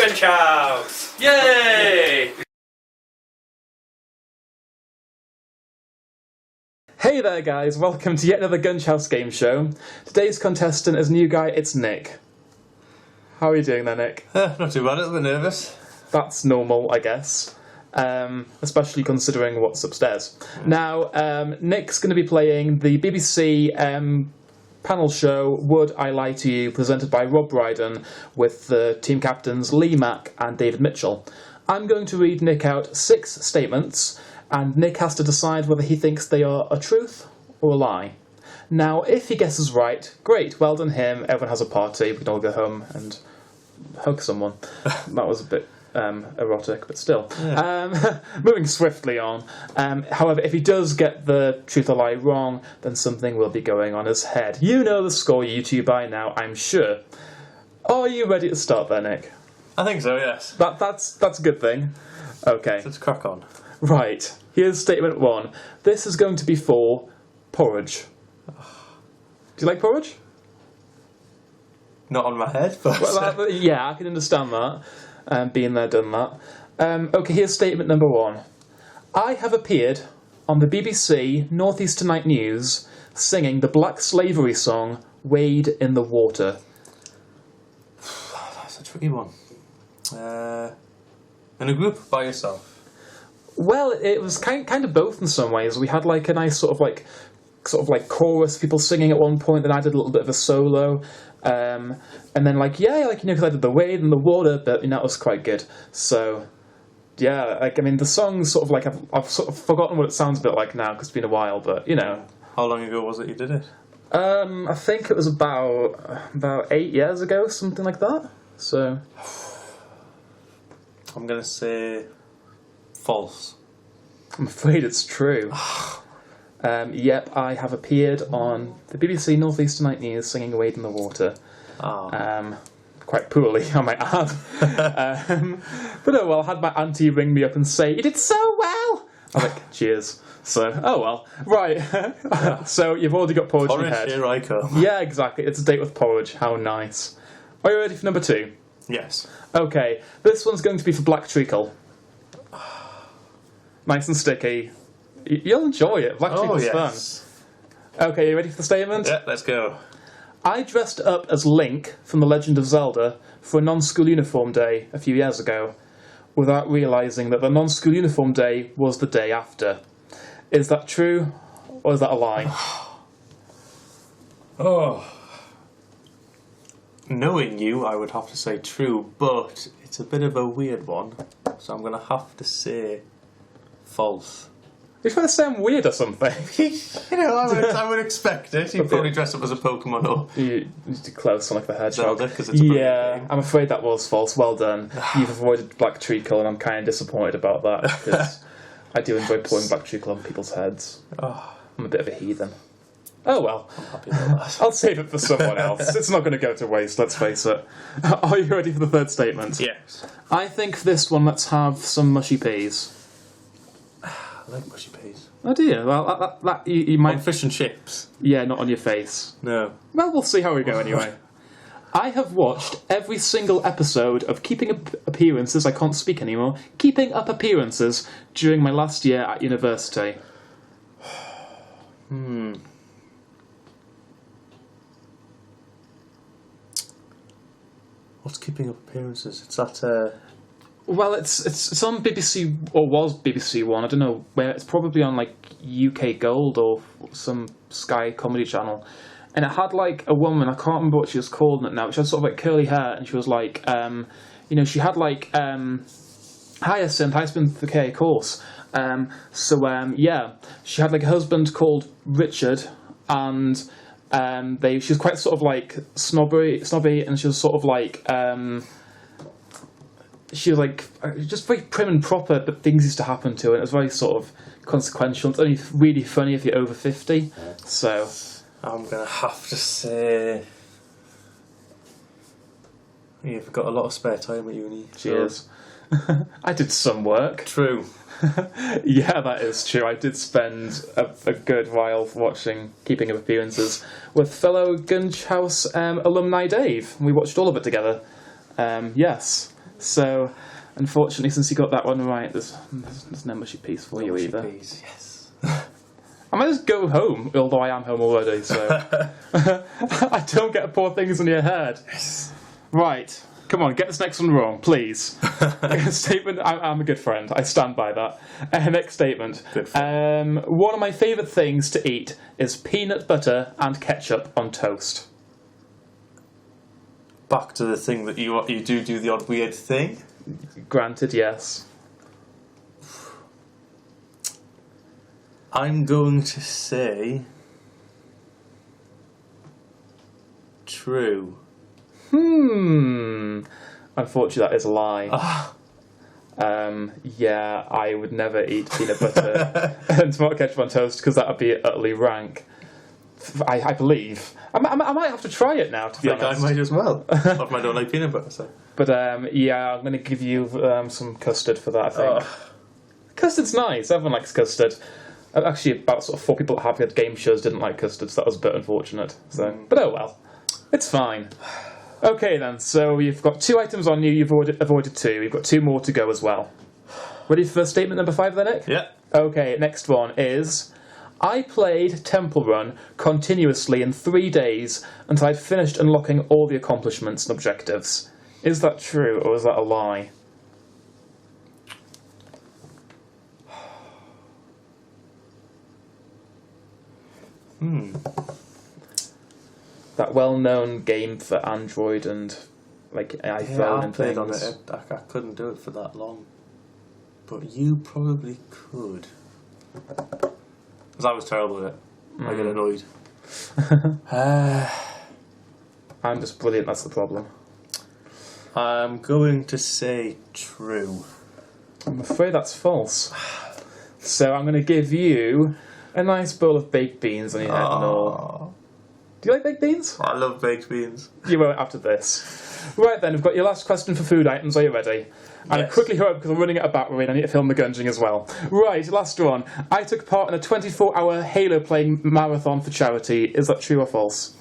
Gameshows! Yay! Hey there guys, welcome to yet another Gunge game show. Today's contestant is a new guy, it's Nick. How are you doing there, Nick? Not too bad, a little bit nervous. That's normal, I guess. Especially considering what's upstairs. Now, Nick's going to be playing the BBC panel show Would I Lie to You, presented by Rob Brydon, with the team captains Lee Mack and David Mitchell. I'm going to read Nick out 6 statements, and Nick has to decide whether he thinks they are a truth or a lie. Now, if he guesses right, great, well done him, everyone has a party, we can all go home and hug someone. That was a bit erotic, but still. Yeah. Moving swiftly on. However, if he does get the truth or lie wrong, then something will be going on his head. You know the score, you two, by now, I'm sure. Are you ready to start there, Nick? I think so, yes. That's a good thing. Okay. Let's crack on. Right. Here's statement 1. This is going to be for porridge. Do you like porridge? Not on my head, but... Well, yeah, I can understand that. Being there, done that. Okay, here's statement number 1. I have appeared on the BBC North East Tonight News singing the Black Slavery song, Wade in the Water. That's a tricky one. In a group, by yourself? Well, it was kind of both in some ways. We had like a nice sort of like chorus, people singing at one point, then I did a little bit of a solo. And then because I did the wade and the water, but that was quite good. So, yeah, the song's sort of like, I've sort of forgotten what it sounds a bit like now, because it's been a while, but, How long ago was it you did it? I think it was about 8 years ago, something like that. So, I'm going to say false. I'm afraid it's true. Yep, I have appeared on the BBC North East Tonight News singing Wade in the Water. Oh. Quite poorly, I might add. But oh well, I had my auntie ring me up and say, "You did so well!" I was like, cheers. So, oh well. Right. So you've already got porridge in your head. Here I come. Yeah, exactly. It's a date with porridge. How nice. Are you ready for number 2? Yes. Okay, this one's going to be for black treacle. Nice and sticky. You'll enjoy it. Black treacle's fun. Okay, you ready for the statement? Yeah, let's go. I dressed up as Link from The Legend of Zelda for a non-school uniform day a few years ago, without realising that the non-school uniform day was the day after. Is that true, or is that a lie? Oh. Knowing you, I would have to say true, but it's a bit of a weird one, so I'm going to have to say false. You're trying to sound weird or something. I would expect it. You'd probably dress up as a Pokemon or... You're close on like the hedgehog. Zelda, 'cause it's a yeah, I'm afraid that was false. Well done. You've avoided black treacle, and I'm kind of disappointed about that, because I do enjoy pouring black treacle on people's heads. Oh. I'm a bit of a heathen. Oh well. I'm happy about that. I'll save it for someone else. It's not going to go to waste, let's face it. Are you ready for the 3rd statement? Yes. I think for this one, let's have some mushy peas. I like mushy peas. Oh dear, well, you might... On fish and chips? Yeah, not on your face. No. Well, we'll see how we go anyway. I have watched every single episode of Keeping Up Appearances, I can't speak anymore, Keeping Up Appearances during my last year at university. What's Keeping Up Appearances? It's that, Well, it's on BBC, or was BBC One, I don't know where, it's probably on like UK Gold or some Sky comedy channel. And it had like a woman, I can't remember what she was called in it now, but she had sort of like curly hair, and she was like, she had like, Hyacinth the K, of course. She had like a husband called Richard, and she was quite sort of like snobby, and she was sort of like, she was like just very prim and proper, but things used to happen to her, and it was very sort of consequential. It's only really funny if you're over 50. So I'm going to have to say... You've got a lot of spare time at uni. Cheers. I did some work. True. Yeah, that is true. I did spend a good while watching Keeping Up Appearances with fellow Gunge alumni Dave. We watched all of it together. Yes. So, unfortunately, since you got that one right, there's no mushy peas for you either. Peas, yes. I might just go home, although I am home already, so... I don't get poor things in your head. Yes. Right. Come on, get this next one wrong, please. Statement, I'm a good friend. I stand by that. Next statement. Good friend. One of my favourite things to eat is peanut butter and ketchup on toast. Back to the thing that you do the odd weird thing. Granted, yes. I'm going to say true. Unfortunately, that is a lie. Yeah, I would never eat peanut butter and tomato ketchup on toast because that would be utterly rank. I believe. I might have to try it now, to be honest. I might as well. I don't like peanut butter, so. But yeah, I'm going to give you some custard for that, I think. Custard's nice. Everyone likes custard. Actually, about sort of 4 people that have had game shows didn't like custard, so that was a bit unfortunate. So, but oh well. It's fine. Okay then, so you've got 2 items on you, you've avoided 2, you've got 2 more to go as well. Ready for statement number 5 then, Nick? Yeah. Okay, next one is... I played Temple Run continuously in 3 days until I'd finished unlocking all the accomplishments and objectives. Is that true, or is that a lie? That well-known game for Android and like iPhone and played things. on it. I couldn't do it for that long, but you probably could. Because I was terrible at it. I get annoyed. I'm just brilliant. That's the problem. I'm going to say true. I'm afraid that's false. So I'm going to give you a nice bowl of baked beans on your head and all. Do you like baked beans? I love baked beans. You won't after this. Right then, we've got your last question for food items. Are you ready? And Yes. quickly hurry up because I'm running out of battery and I need to film the Gunging as well. Right, last one. I took part in a 24-hour Halo playing marathon for charity. Is that true or false?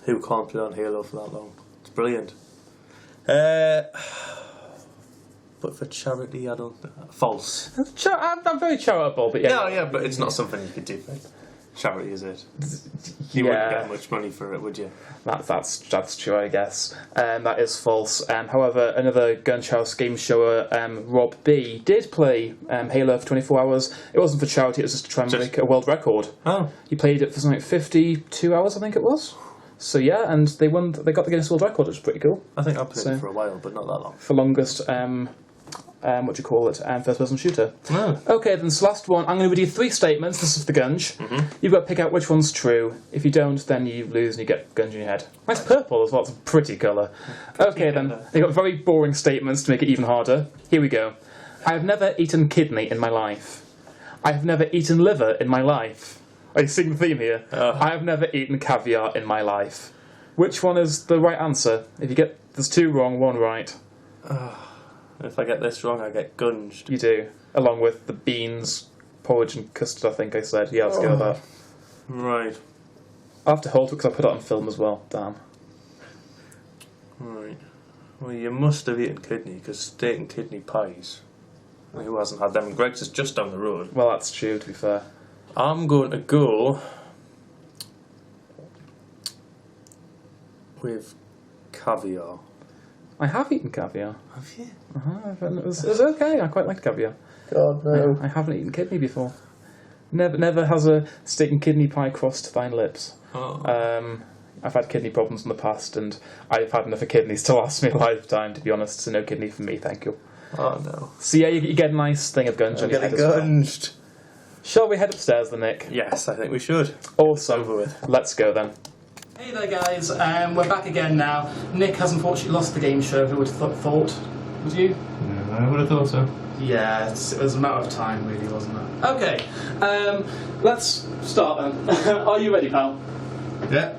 Who can't play on Halo for that long? It's brilliant. But for charity, I don't... False. I'm very charitable, but yeah. Yeah, but it's not something you could do for charity, is it? You wouldn't get much money for it, would you? That's true, I guess. That is false. However, another Gunge game shower, Rob B, did play Halo for 24 hours. It wasn't for charity, it was just to try and make a world record. Oh. He played it for something like 52 hours, I think it was. So yeah, and they got the Guinness World Record, which was pretty cool. I think I played it for a while, but not that long. For longest, first-person shooter. Oh. Okay, then this last one, I'm going to read you 3 statements. This is the Gunge. You've got to pick out which one's true. If you don't, then you lose and you get Gunge in your head. Nice purple as well, it's a pretty colour. Okay, then, you've got very boring statements to make it even harder. Here we go. I have never eaten kidney in my life. I have never eaten liver in my life. Are you seeing the theme here? I have never eaten caviar in my life. Which one is the right answer? If you get... There's 2 wrong, 1 right. If I get this wrong, I get gunged. You do. Along with the beans, porridge and custard, I think I said. Yeah, let's go with that. Right. I'll have to hold it because I put it on film as well. Damn. Right. Well, you must have eaten kidney, because steak and kidney pies. Who hasn't had them? And Greg's is just down the road. Well, that's true, to be fair. I'm going to go with caviar. I have eaten caviar. Have you? It was okay. I quite liked caviar. God, no. I haven't eaten kidney before. Never has a steak and kidney pie crossed thine lips. Oh. I've had kidney problems in the past, and I've had enough of kidneys to last me a lifetime, to be honest. So no kidney for me, thank you. Oh, no. So yeah, you get a nice thing of gunge on your head as well. Gunged. Shall we head upstairs then, Nick? Yes, I think we should. Awesome. Over with. Let's go then. Hey there, guys. We're back again now. Nick has unfortunately lost the game show. Who would have thought? Would you? Yeah, I would have thought so. Yeah, it was a matter of time, really, wasn't it? Okay. Let's start then. Are you ready, pal? Yeah.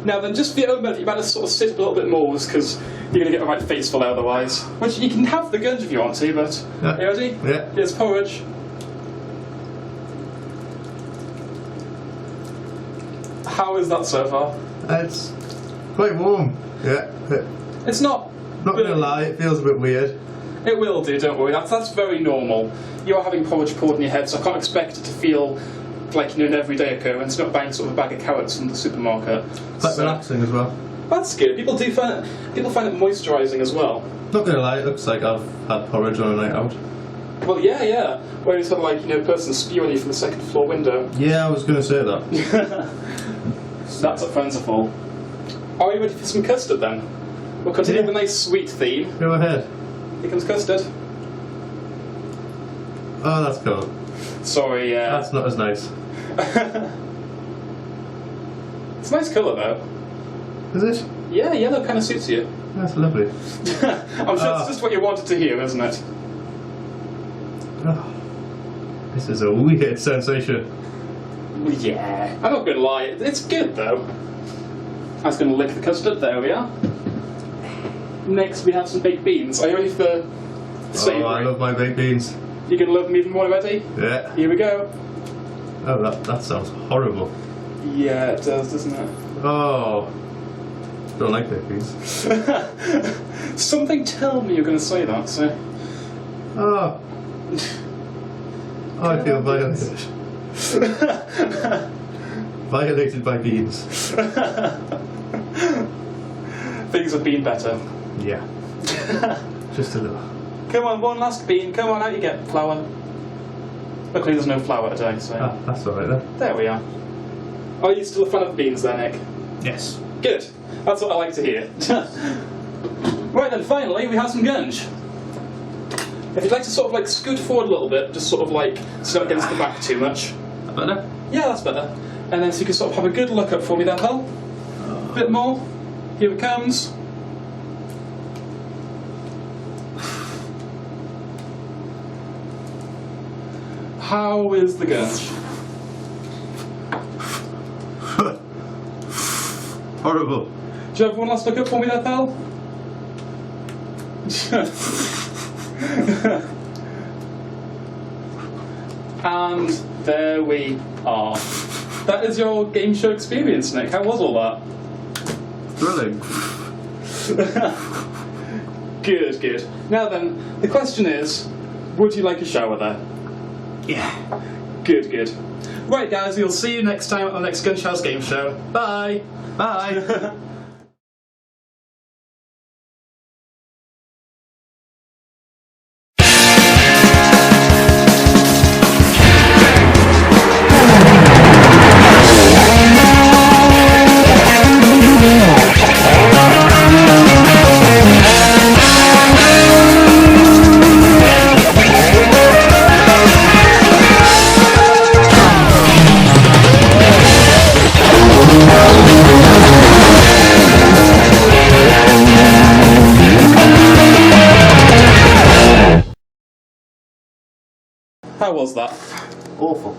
Now then, just for your own benefit, you better sort of sit up a little bit more, because you're going to get a right face full otherwise. Which you can have the guns if you want to, but... Yeah. You ready? Yeah. Here's porridge. How is that so far? It's Quite warm. Yeah. It's not. Not gonna lie, it feels a bit weird. It will do, don't worry. That's very normal. You are having porridge poured in your head, so I can't expect it to feel like an everyday occurrence. Not buying sort of a bag of carrots from the supermarket. Quite relaxing as well. That's good. People find it moisturising as well. Not gonna lie, it looks like I've had porridge on a night out. Well, yeah. Where you sort of like, a person spew on you from the second floor window. Yeah, I was gonna say that. That's what friends are for. Are you ready for some custard then? We'll continue with a nice sweet theme. Go ahead. Here comes custard. Oh, that's cool. Sorry, That's not as nice. It's a nice colour though. Is it? Yeah, yellow kind of suits you. That's lovely. I'm sure it's just what you wanted to hear, isn't it? Oh, this is a weird sensation. Yeah. I'm not going to lie, it's good though. I was going to lick the custard, there we are. Next we have some baked beans. Are you ready for savoury? Oh, I love my baked beans. You're going to love them even more already? Yeah. Here we go. Oh, that sounds horrible. Yeah, it does, doesn't it? Oh. Don't like baked beans. Something told me you're going to say that, so... Oh. Oh, I feel violated. Violated by beans. Things have been better. Yeah. Just a little. Come on, one last bean. Come on, out you get flour. Luckily there's no flour today, so... Ah, that's alright then. There we are. Are you still a fan of beans there, Nick? Yes. Good. That's what I like to hear. Right then, finally, we have some gunge. If you'd like to sort of like scoot forward a little bit, just sort of like so not against the back too much. That better? Yeah, that's better. And then so you can sort of have a good look up for me there, pal. A bit more. Here it comes. How is the gunge? Horrible. Do you have one last look up for me there, pal? And there we are. That is your game show experience, Nick. How was all that? Thrilling. Good, good. Now then, the question is, would you like a shower there? Yeah. Good, good. Right, guys, we'll see you next time on the next Gameshows game show. Bye! Bye. How was that? Awful.